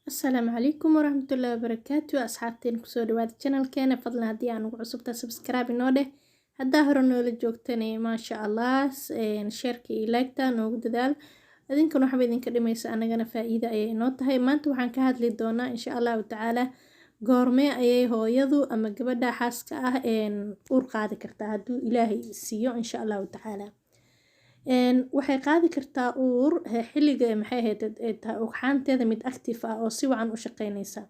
السلام عليكم ورحمة الله وبركاته أصحابتين كسو دواد channel كينا فضلا هدي عنو عصبتا سبسكرايب نوده هدا هرنو لجوگتاني ما شاء الله شيركي لايكتا نوغ دادال adinkan waxba idinka dhimaysa anagana faa'iido ayay inoo tahay maanta waxaan ka hadli doonaa insha allahu tacaala goormee ayay hooyadu ama gabadha xaaska ah uur qaadi kartaa hadduu ilaahay siiyo insha allahu tacaala waxay qaadi kartaa uur xilliga maxay ahayd tahay ugxaanteeda mid active ah oo si wacan u shaqeynaysa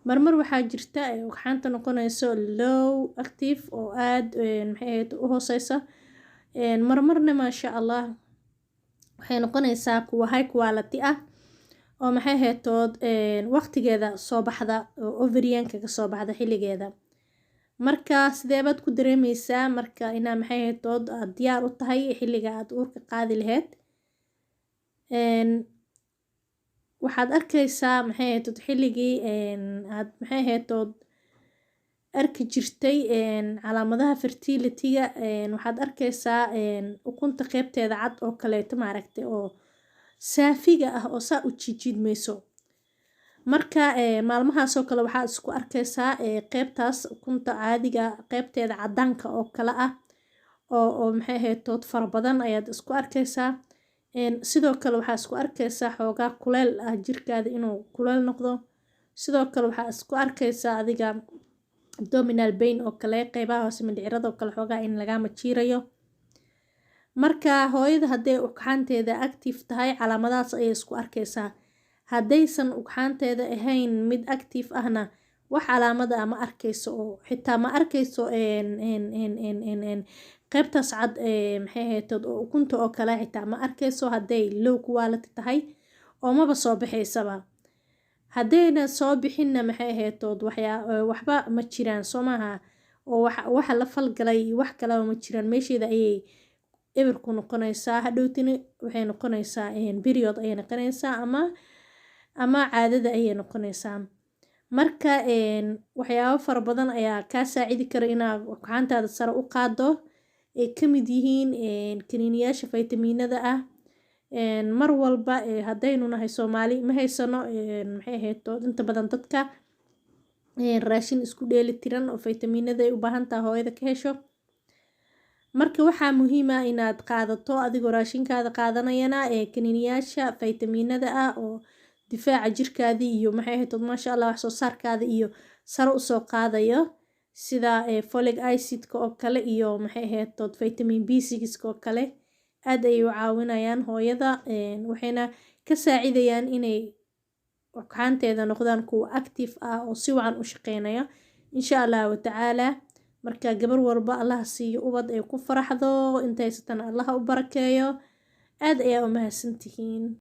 marmar waxaa jirta ugxaanta noqonayso low active oo aad maxay ahayd u hooseysa marmarna maasha allah waxay noqonaysaa kuwa high quality ah oo maxay heetood waqtigeeda soo baxda oo ovarianka ka soo baxda xilligeeda marka sidee baad ku dareemaysaa marka inaa maxay heetood aad diyaar u tahay xilliga aad uurka qaadi lahayd waxaad arkaysaa maxay heetood xilligii aad maxay heetood arki jirtay calaamadaha fertility-ga waxaad arkaysaa ukunta qaybteeda cad oo kaleeto maaragtay oo saafiga ah oo saa u jiidmayso marka maalmahaasoo kale waxaad isku arkaysaa qaybtaas ukunta caadiga qaybteeda cadaanka oo kale ah oo maxay heetood fara badan ayaad isku arkaysaa sidoo kale waxaa isku arkaysaa xoogaa kuleel ah jirkaada inuu kuleel noqdo sidoo kale waxaa isku arkaysaa adiga abdominal pain oo kale qaybaha hoose mindhicirada oo kale xoogaa in laga majiirayo marka hooyada hadday ugxaanteeda active tahay calaamadahaas ayay isku arkaysaa haddaysan ugxaanteeda ahayn mid active ahna wax calaamada ma arkayso oo xitaa ma arkayso qaybtaas cad maxay heetood oo ukunta oo kale xitaa ma arkayso hadday low quality tahay oo maba soo baxaysaba haddayna soo bixinna maxay heetood waxba ma jiraan soo maaha oo waxa la falgalay wax kaleba ma jiraan meesheeda ayay eber ku noqonaysaa hadhowtini waxay noqonaysaa period ayay noqonaysaa ama caadada ayay noqonaysaa marka waxyaabo fara badan ayaa kaa saacidi kara inaad ugxaantaada sare u qaado ay ka mid yihiin kaniiniyaasha faytamiinada ah mar walba haddaynu nahay Soomaali ma haysano maxay heetood inta badan dadka raashin isku dheeli tiran oo faytamiinada ay u baahan tahay hooyada ka hesho marka waxaa muhiim ah inaad qaadato adigoo raashinkaada qaadanayana kaniiniyaasha faytamiinada ah oo difaaca jirkaada iyo maxay heetood maasha allah wax soo saarkaada iyo sare u soo qaadayo sida folic acid oo kale iyo maxay heetood vitamin B6 oo kale aad ay u caawinayaan hooyada waxayna ka saacidayaan inay ugxaanteeda noqdaan kuwa active ah oo si wacan u shaqeynaya insha Allah tacaala marka gabar walba Allah siiyo ubad ay ku faraxdo intaysatan Allah u barakeeyo aad ayaa u mahadsantihiin.